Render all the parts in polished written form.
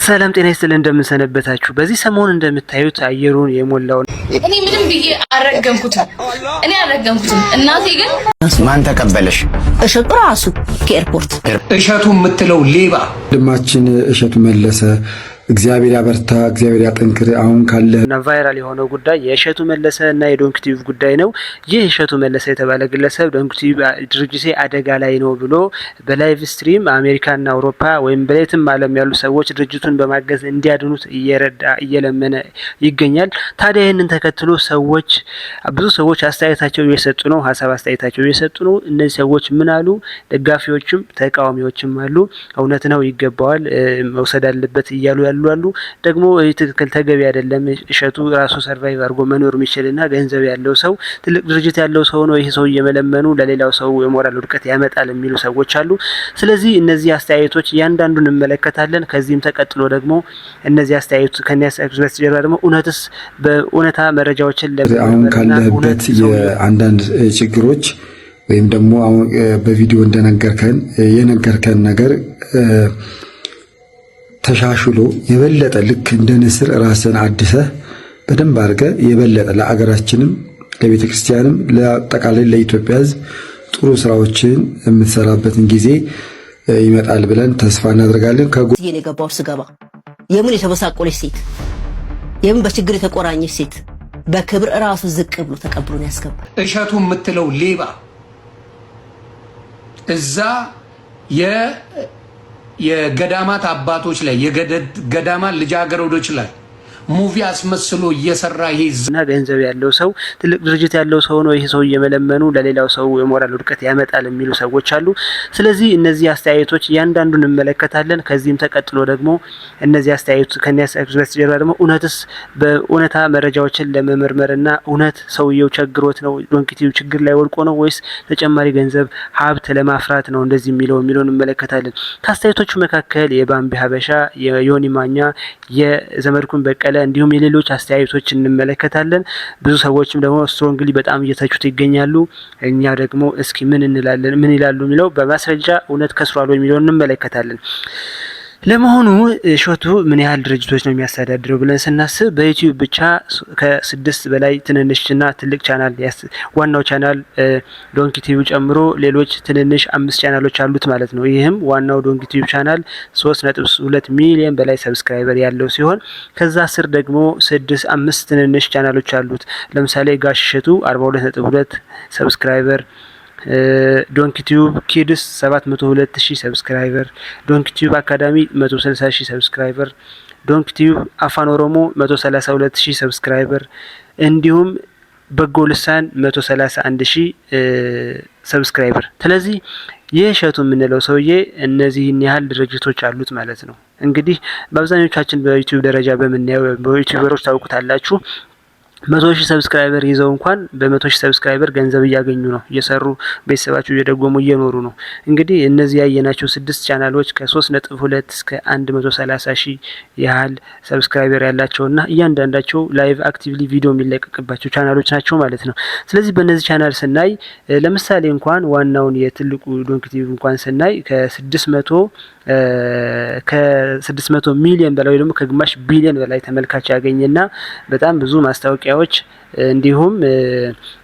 ሰላም ጤና ይስጥልን እንደምንሰነበታችሁ። በዚህ ሰሞን እንደምታዩት አየሩን የሞላው እኔ ምንም ብዬ አረገምኩትም እናቴ ግን ማን ተቀበለሽ? እሸቱ ራሱ ከኤርፖርት እሸቱ የምትለው ሌባ ወንድማችን እሸቱ መለሰ እግዚአብሔር ያበርታ እግዚአብሔር ያጠንክር። አሁን ካለና ቫይራል የሆነው ጉዳይ የእሸቱ መለሰ እና የዶንኪ ቲዩብ ጉዳይ ነው። ይህ እሸቱ መለሰ የተባለ ግለሰብ ዶንኪ ቲዩብ ድርጅቴ አደጋ ላይ ነው ብሎ በላይቭ ስትሪም አሜሪካና አውሮፓ ወይም በሌትም ዓለም ያሉ ሰዎች ድርጅቱን በማገዝ እንዲያድኑት እየለመነ ይገኛል። ታዲያ ይህንን ተከትሎ ብዙ ሰዎች አስተያየታቸው እየሰጡ ነው፣ ሀሳብ አስተያየታቸው እየሰጡ ነው። እነዚህ ሰዎች ምን አሉ? ደጋፊዎችም ተቃዋሚዎችም አሉ። እውነት ነው ይገባዋል መውሰድ አለበት እያሉ ያሉ ደግሞ ትክክል ተገቢ አይደለም። እሸቱ ራሱ ሰርቫይቭ አድርጎ መኖር የሚችልና ገንዘብ ያለው ሰው ትልቅ ድርጅት ያለው ሰው ነው። ይሄ ሰው እየመለመኑ ለሌላው ሰው የሞራል ውድቀት ያመጣል የሚሉ ሰዎች አሉ። ስለዚህ እነዚህ አስተያየቶች እያንዳንዱን እንመለከታለን። ከዚህም ተቀጥሎ ደግሞ እነዚህ አስተያየቶች ከነያሳችሁ በስተጀርባ ደግሞ በእውነታ መረጃዎችን አሁን ካለበት የአንዳንድ ችግሮች ወይም ደግሞ አሁን በቪዲዮ የነገርከን ነገር ተሻሽሎ የበለጠ ልክ እንደ ንስር ራስን አድሰህ በደንብ አድርገህ የበለጠ ለአገራችንም ለቤተክርስቲያንም ለአጠቃላይ ለኢትዮጵያ ሕዝብ ጥሩ ስራዎችን የምትሰራበትን ጊዜ ይመጣል ብለን ተስፋ እናደርጋለን። ከጎን የገባው ስገባ የምን የተበሳቆለች ሴት የምን በችግር የተቆራኘች ሴት በክብር ራሱ ዝቅ ብሎ ተቀብሎን ያስገባል። እሸቱ የምትለው ሌባ እዛ የገዳማት አባቶች ላይ የገዳማት ልጃገረዶች ላይ ሙቪ አስመስሎ እየሰራ ይሄና ገንዘብ ያለው ሰው ትልቅ ድርጅት ያለው ሰው ነው። ይሄ ሰው እየመለመኑ ለሌላው ሰው የሞራል ውድቀት ያመጣል የሚሉ ሰዎች አሉ። ስለዚህ እነዚህ አስተያየቶች እያንዳንዱን እንመለከታለን። ከዚህም ተቀጥሎ ደግሞ እነዚህ አስተያየቶች ከነያሳችሁ በስተጀርባ ደግሞ በእውነታ መረጃዎችን ለመመርመርና እውነት ሰውየው ቸግሮት ነው ዶንኪ ቲዩብ ችግር ላይ ወድቆ ነው ወይስ ተጨማሪ ገንዘብ ሀብት ለማፍራት ነው እንደዚህ የሚለውን እንመለከታለን። ከአስተያየቶቹ መካከል የባምቢ ሀበሻ፣ የዮኒ ማኛ፣ የዘመድኩን በቀለ እንዲሁም የሌሎች አስተያየቶች እንመለከታለን። ብዙ ሰዎችም ደግሞ ስትሮንግሊ በጣም እየተቹት ይገኛሉ። እኛ ደግሞ እስኪ ምን ይላሉ የሚለው በማስረጃ እውነት ከስሯል የሚለው እንመለከታለን። ለመሆኑ እሸቱ ምን ያህል ድርጅቶች ነው የሚያስተዳድረው ብለን ስናስብ በዩቲዩብ ብቻ ከ6 በላይ ትንንሽና ትልቅ ቻናል ዋናው ቻናል ዶንኪ ቲዩብ ጨምሮ ሌሎች ትንንሽ 5 ቻናሎች አሉት ማለት ነው። ይህም ዋናው ዶንኪ ቲዩብ ቻናል 3.2 ሚሊዮን በላይ ሰብስክራይበር ያለው ሲሆን ከዛ ስር ደግሞ 5 ትንንሽ ቻናሎች አሉት። ለምሳሌ ጋሽ እሸቱ 42.2 ሰብስክራይበር፣ ዶንኪ ቲዩብ ኪድስ 702,000 ሰብስክራይበር፣ ዶንኪ ቲዩብ አካዳሚ 160,000 ሰብስክራይበር፣ ዶንኪ ቲዩብ አፋን ኦሮሞ 132,000 ሰብስክራይበር እንዲሁም በጎ ልሳን 131,000 ሰብስክራይበር። ስለዚህ ይህ እሸቱ የምንለው ሰውዬ እነዚህን ያህል ድርጅቶች አሉት ማለት ነው። እንግዲህ በአብዛኞቻችን በዩቲዩብ ደረጃ በምናየው በዩቲዩበሮች ታውቁታላችሁ 100,000 ሰብስክራይበር ይዘው እንኳን በ100,000 ሰብስክራይበር ገንዘብ እያገኙ ነው፣ እየሰሩ ቤተሰባቸው እየደጎሙ እየኖሩ ነው። እንግዲህ እነዚህ ያየናቸው 6 ቻናሎች ከ3.2 እስከ 130,000 ያህል ሰብስክራይበር ያላቸውና እያንዳንዳቸው ላይቭ አክቲቭሊ ቪዲዮ የሚለቀቅባቸው ቻናሎች ናቸው ማለት ነው። ስለዚህ በእነዚህ ቻናል ስናይ ለምሳሌ እንኳን ዋናውን የትልቁ ዶንኪ ቲዩብ እንኳን ስናይ ከ600 ሚሊዮን በላይ ደግሞ ከግማሽ ቢሊዮን በላይ ተመልካች ያገኘና በጣም ብዙ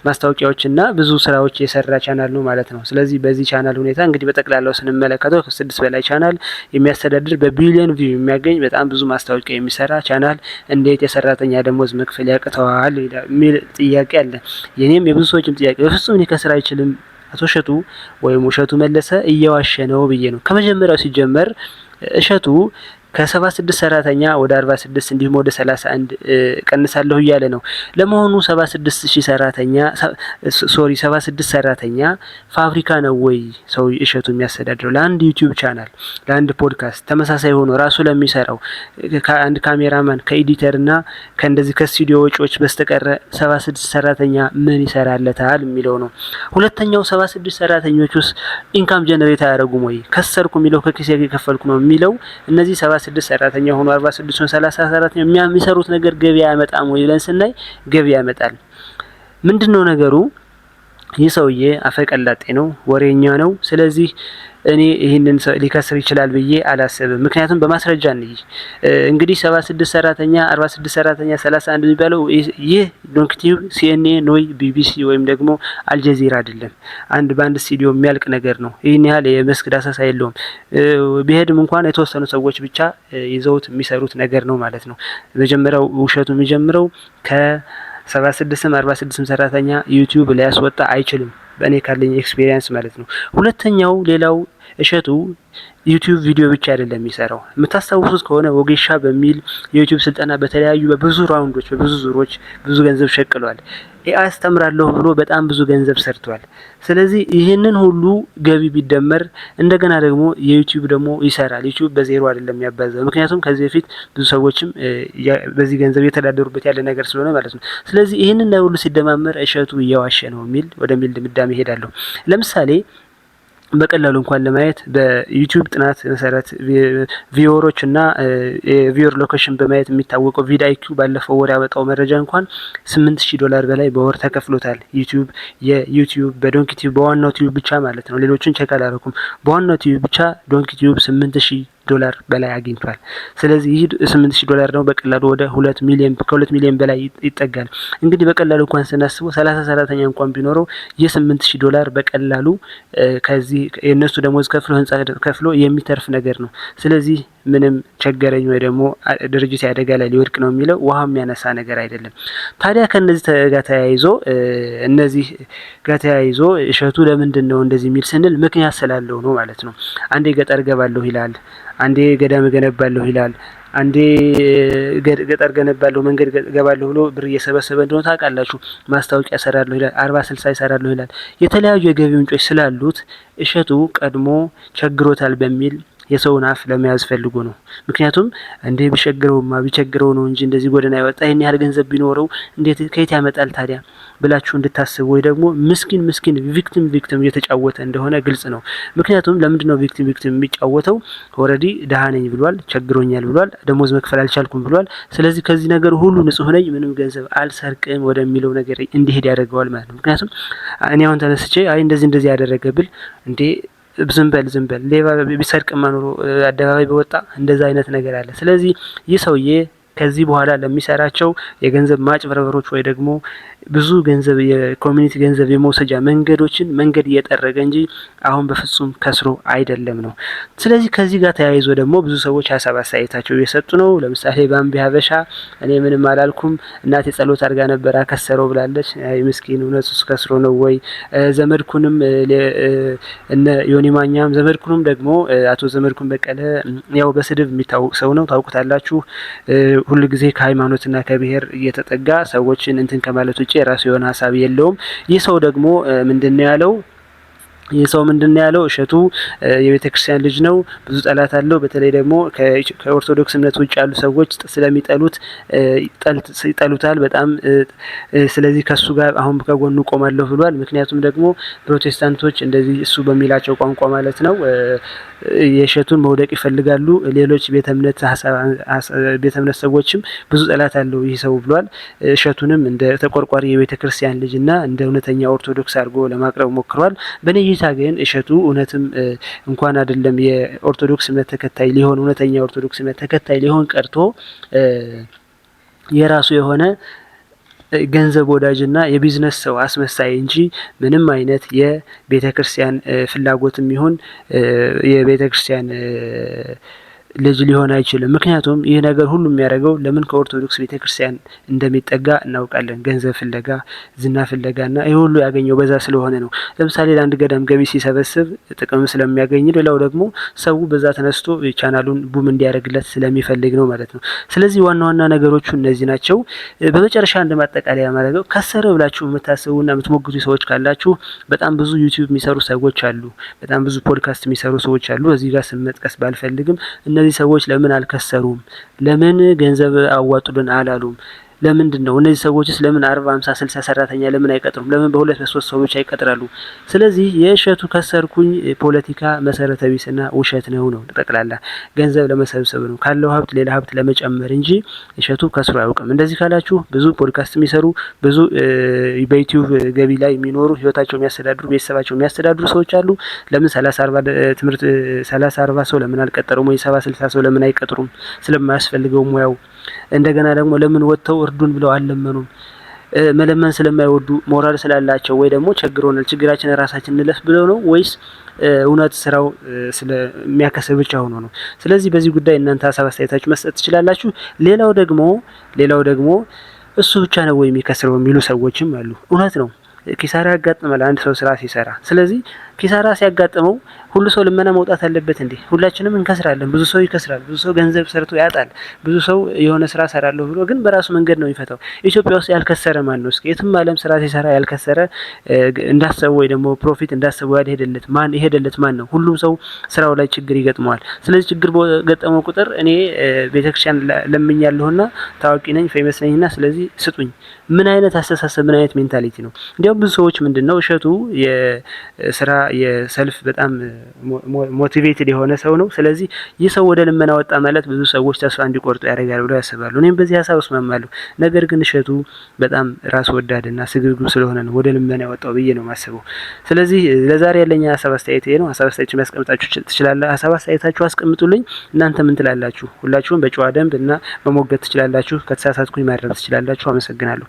ማስታወቂያዎችና ብዙ ስራዎች የሰራ ቻናል ነው ማለት ነው። ስለዚህ በዚህ ቻናል ሁኔታ እንግዲህ በጠቅላላው ስንመለከተው ከ6 በላይ ቻናል የሚያስተዳድር በቢሊዮን ቪው የሚያገኝ በጣም ብዙ ማስታወቂያ የሚሰራ ቻናል እንዴት የሰራተኛ ደሞዝ መክፈል ያቅተዋል የሚል ጥያቄ አለ። የኔም የብዙ ሰዎችም ጥያቄ በፍጹም እኔ ከስራ አይችልም አቶ እሸቱ ወይም እሸቱ መለሰ እየዋሸ ነው ብዬ ነው። ከመጀመሪያው ሲጀመር እሸቱ ከ76 ሰራተኛ ወደ 46 እንዲሁም ወደ 31 ቀንሳለሁ እያለ ነው። ለመሆኑ 76 ሰራተኛ ፋብሪካ ነው ወይ ሰው እሸቱ የሚያስተዳድረው? ለአንድ ዩቲዩብ ቻናል ለአንድ ፖድካስት ተመሳሳይ ሆኖ ራሱ ለሚሰራው ከአንድ ካሜራማን ከኤዲተርና ከእንደዚህ ከስቱዲዮ ወጪዎች በስተቀረ 76 ሰራተኛ ምን ይሰራለታል የሚለው ነው። ሁለተኛው 76 ሰራተኞች ውስጥ ኢንካም ጀነሬት አያደርጉም ወይ? ከሰርኩ የሚለው ከኪሴ የከፈልኩ ነው የሚለው እነዚህ 6 ሰራተኛ ሆኖ 46 30 ሰራተኛ የሚሰሩት ነገር ገቢ ያመጣም ወይ ብለን ስናይ ገቢ ያመጣል። ምንድነው ነገሩ? ይህ ሰውዬ አፈቀላጤ ነው፣ ወሬኛ ነው። ስለዚህ እኔ ይህንን ሊከስር ይችላል ብዬ አላስብም። ምክንያቱም በማስረጃ እንይ እንግዲህ 76 ሰራተኛ 46 ሰራተኛ 31 የሚባለው ይህ ዶንክቲዩብ ሲኤንኤን ወይ ቢቢሲ ወይም ደግሞ አልጀዚራ አይደለም። በአንድ ስቱዲዮ የሚያልቅ ነገር ነው። ይህን ያህል የመስክ ዳሰሳ የለውም። ቢሄድም እንኳን የተወሰኑ ሰዎች ብቻ ይዘውት የሚሰሩት ነገር ነው ማለት ነው። መጀመሪያው ውሸቱ የሚጀምረው ከ76ም 46ም ሰራተኛ ዩቲዩብ ላይ ያስወጣ አይችልም፣ በእኔ ካለኝ ኤክስፒሪየንስ ማለት ነው። ሁለተኛው ሌላው እሸቱ ዩቲዩብ ቪዲዮ ብቻ አይደለም የሚሰራው። የምታስታውሱት ከሆነ ወጌሻ በሚል የዩቲዩብ ስልጠና በተለያዩ በብዙ ራውንዶች በብዙ ዙሮች ብዙ ገንዘብ ሸቅሏል። ኤአይ አስተምራለሁ ብሎ በጣም ብዙ ገንዘብ ሰርቷል። ስለዚህ ይህንን ሁሉ ገቢ ቢደመር እንደገና ደግሞ የዩቲዩብ ደግሞ ይሰራል። ዩቲዩብ በዜሮ አይደለም ያባዛው፣ ምክንያቱም ከዚህ በፊት ብዙ ሰዎችም በዚህ ገንዘብ የተዳደሩበት ያለ ነገር ስለሆነ ማለት ነው። ስለዚህ ይህንን ሁሉ ሲደማመር እሸቱ እየዋሸ ነው ወደሚል ድምዳሜ ሄዳለሁ። ለምሳሌ በቀላሉ እንኳን ለማየት በዩቲዩብ ጥናት መሰረት ቪወሮች እና የቪወር ሎኬሽን በማየት የሚታወቀው ቪድአይኪው ባለፈው ወር ያወጣው መረጃ እንኳን $8000 በላይ በወር ተከፍሎታል። የዩቲዩብ በዶንኪቲዩብ በዋናው ቲዩብ ብቻ ማለት ነው። ሌሎችን ቼክ አላደረኩም። በዋናው ቲዩብ ብቻ ዶንኪቲዩብ $8000 በላይ አግኝቷል። ስለዚህ ይህ $8000 ነው በቀላሉ ወደ 2 ሚሊዮን ከ2 ሚሊዮን በላይ ይጠጋል። እንግዲህ በቀላሉ እንኳን ስናስበው 30 ሰራተኛ እንኳን ቢኖረው $8000 በቀላሉ ከዚህ የነሱ ደሞዝ ከፍሎ ህንጻ ከፍሎ የሚተርፍ ነገር ነው። ስለዚህ ምንም ቸገረኝ ወይ ደግሞ ድርጅት ያደጋ ላይ ሊወድቅ ነው የሚለው ውሃ የሚያነሳ ነገር አይደለም። ታዲያ ከነዚህ ጋር ተያይዞ እሸቱ ለምንድን ነው እንደዚህ የሚል ስንል ምክንያት ስላለው ነው ማለት ነው። አንዴ ገጠር ገባለሁ ይላል፣ አንዴ ገዳም ገነባለሁ ይላል፣ አንዴ ገጠር ገነባለሁ መንገድ ገባለሁ ብሎ ብር እየሰበሰበ እንደሆነ ታውቃላችሁ። ማስታወቂያ ሰራለሁ ይላል፣ 40-60 ይሰራለሁ ይላል። የተለያዩ የገቢ ምንጮች ስላሉት እሸቱ ቀድሞ ቸግሮታል በሚል የሰውን አፍ ለመያዝ ፈልጎ ነው። ምክንያቱም እንዴ ቢቸግረው ነው እንጂ እንደዚህ ጎደና ያወጣ ይሄን ያህል ገንዘብ ቢኖረው እንዴት ከየት ያመጣል ታዲያ ብላችሁ እንድታስቡ ወይ ደግሞ ምስኪን ቪክቲም እየተጫወተ እንደሆነ ግልጽ ነው። ምክንያቱም ለምንድን ነው ቪክቲም የሚጫወተው? ኦልሬዲ ደሃ ነኝ ብሏል፣ ቸግሮኛል ብሏል፣ ደሞዝ መክፈል አልቻልኩም ብሏል። ስለዚህ ከዚህ ነገር ሁሉ ንጹህ ነኝ፣ ምንም ገንዘብ አልሰርቅም ወደሚለው ነገር እንዲሄድ ያደርገዋል ማለት ነው። ምክንያቱም እኔ አሁን ተነስቼ አይ እንደዚህ ያደረገ ብል እንዴ ዝም በል ሌባ ቢሰርቅማ ኖሮ አደባባይ በወጣ እንደዛ አይነት ነገር አለ። ስለዚህ ይህ ሰውዬ ከዚህ በኋላ ለሚሰራቸው የገንዘብ ማጭበርበሮች ወይ ደግሞ ብዙ ገንዘብ የኮሚኒቲ ገንዘብ የመውሰጃ መንገድ እየጠረገ እንጂ አሁን በፍጹም ከስሮ አይደለም ነው። ስለዚህ ከዚህ ጋር ተያይዞ ደግሞ ብዙ ሰዎች ሀሳብ አስተያየታቸው እየሰጡ ነው። ለምሳሌ ባምቢ ሀበሻ እኔ ምንም አላልኩም እናቴ ጸሎት አድርጋ ነበር አከሰረው ብላለች። አይ ምስኪን እውነቱስ ከስሮ ነው ወይ? ዘመድኩንም እነ ዮኒ ማኛም ዘመድኩንም ደግሞ አቶ ዘመድኩን በቀለ ያው በስድብ የሚታወቅ ሰው ነው፣ ታውቁታላችሁ። ሁሉ ጊዜ ከሃይማኖትና ከብሔር እየተጠጋ ሰዎችን እንትን ከማለት ውጪ የራሱ የሆነ ሀሳብ የለውም። ይህ ሰው ደግሞ ምንድነው ያለው? እሸቱ የቤተክርስቲያን ልጅ ነው፣ ብዙ ጠላት አለው። በተለይ ደግሞ ከኦርቶዶክስ እምነት ውጭ ያሉ ሰዎች ስለሚጠሉት ይጠሉታል በጣም። ስለዚህ ከሱ ጋር አሁን ከጎኑ ቆማለሁ ብሏል። ምክንያቱም ደግሞ ፕሮቴስታንቶች እንደዚህ እሱ በሚላቸው ቋንቋ ማለት ነው የእሸቱን መውደቅ ይፈልጋሉ። ሌሎች ቤተ እምነት ሰዎችም ብዙ ጠላት አለው ይህ ሰው ብሏል። እሸቱንም እንደ ተቆርቋሪ የቤተክርስቲያን ልጅና እንደ እውነተኛ ኦርቶዶክስ አድርጎ ለማቅረብ ሞክሯል። በእኔ እይታ ግን እሸቱ እውነትም እንኳን አይደለም የኦርቶዶክስ እምነት ተከታይ ሊሆን እውነተኛ ኦርቶዶክስ እምነት ተከታይ ሊሆን ቀርቶ የራሱ የሆነ ገንዘብ ወዳጅና የቢዝነስ ሰው አስመሳይ እንጂ ምንም አይነት የቤተክርስቲያን ፍላጎትም ይሁን የቤተክርስቲያን ልጅ ሊሆን አይችልም። ምክንያቱም ይህ ነገር ሁሉ የሚያደርገው ለምን ከኦርቶዶክስ ቤተክርስቲያን እንደሚጠጋ እናውቃለን። ገንዘብ ፍለጋ፣ ዝና ፍለጋና ይህ ሁሉ ያገኘው በዛ ስለሆነ ነው። ለምሳሌ ለአንድ ገዳም ገቢ ሲሰበስብ ጥቅም ስለሚያገኝ፣ ሌላው ደግሞ ሰው በዛ ተነስቶ ቻናሉን ቡም እንዲያደርግለት ስለሚፈልግ ነው ማለት ነው። ስለዚህ ዋና ነገሮቹ እነዚህ ናቸው። በመጨረሻ እንደማጠቃለያ ማድረገው ከሰረ ብላችሁ የምታስቡና የምትሞግቱ ሰዎች ካላችሁ በጣም ብዙ ዩቲዩብ የሚሰሩ ሰዎች አሉ፣ በጣም ብዙ ፖድካስት የሚሰሩ ሰዎች አሉ። እዚህ ጋር ስም መጥቀስ ባልፈልግም እነዚህ ሰዎች ለምን አልከሰሩም? ለምን ገንዘብ አዋጡልን አላሉም? ለምንድነው እነዚህ ሰዎችስ ለምን 40 50 60 ሰራተኛ ለምን አይቀጥሩም? ለምን በሁለት በሶስት ሰዎች አይቀጥራሉ? ስለዚህ የእሸቱ ከሰርኩኝ ፖለቲካ መሰረተ ቢስና ውሸት ነው ጠቅላላ ገንዘብ ለመሰብሰብ ነው ካለው ሀብት ሌላ ሀብት ለመጨመር እንጂ እሸቱ ከስሩ አያውቅም። እንደዚህ ካላችሁ ብዙ ፖድካስት የሚሰሩ ብዙ በዩቲዩብ ገቢ ላይ የሚኖሩ ህይወታቸው የሚያስተዳድሩ ቤተሰባቸው የሚያስተዳድሩ ሰዎች አሉ። ለምን 30 40 ትምህርት 30 40 ሰው ለምን አልቀጠሩም? ወይ 70 60 ሰው ለምን አይቀጥሩም? ስለማያስፈልገው ሙያው። እንደገና ደግሞ ለምን ወጥተው እርዱን ብለው አልለመኑም? መለመን ስለማይወዱ ሞራል ስላላቸው ወይ ደግሞ ችግሮናል ችግራችን ራሳችን እንለፍ ብለው ነው ወይስ እውነት ስራው ስለሚያከስር ብቻ ሆኖ ነው? ስለዚህ በዚህ ጉዳይ እናንተ ሀሳብ አስተያየታችሁ መስጠት ትችላላችሁ። ሌላው ደግሞ እሱ ብቻ ነው ወይ የሚከስረው የሚሉ ሰዎችም አሉ። እውነት ነው ኪሳራ ያጋጥማል አንድ ሰው ስራ ሲሰራ። ስለዚህ ኪሳራ ሲያጋጥመው ሁሉ ሰው ልመና መውጣት አለበት እንዴ? ሁላችንም እንከስራለን። ብዙ ሰው ይከስራል። ብዙ ሰው ገንዘብ ሰርቶ ያጣል። ብዙ ሰው የሆነ ስራ ሰራለሁ ብሎ ግን በራሱ መንገድ ነው የሚፈታው። ኢትዮጵያ ውስጥ ያልከሰረ ማን ነው? እስኪ የትም ዓለም ስራ ሲሰራ ያልከሰረ እንዳሰበው ወይ ደግሞ ፕሮፊት እንዳሰበው የሄደለት ማን ነው? ሁሉም ሰው ስራው ላይ ችግር ይገጥመዋል። ስለዚህ ችግር በገጠመው ቁጥር እኔ ቤተክርስቲያን ለምኛለሁና ታዋቂ ነኝ ፌመስ ነኝና ስለዚህ ስጡኝ። ምን አይነት አስተሳሰብ ምን አይነት ሜንታሊቲ ነው? እንዲያውም ብዙ ሰዎች ምንድነው እሸቱ የስራ የሰልፍ በጣም ሞቲቬትድ የሆነ ሰው ነው። ስለዚህ ይህ ሰው ወደ ልመና ወጣ ማለት ብዙ ሰዎች ተስፋ እንዲቆርጡ ያደርጋል ብለው ያስባሉ። እኔም በዚህ ሀሳብ እስማማለሁ። ነገር ግን እሸቱ በጣም ራስ ወዳድና ስግብግብ ስለሆነ ነው ወደ ልመና ያወጣው ብዬ ነው የማስበው። ስለዚህ ለዛሬ ያለኝ ሀሳብ አስተያየት ይሄ ነው። ሀሳብ አስተያየታችሁ ማስቀምጣችሁ ትችላላችሁ። ሀሳብ አስተያየታችሁ አስቀምጡልኝ። እናንተ ምን ትላላችሁ? ሁላችሁም በጨዋ ደንብ እና መሞገት ትችላላችሁ። ከተሳሳትኩኝ ማድረግ ትችላላችሁ። አመሰግናለሁ።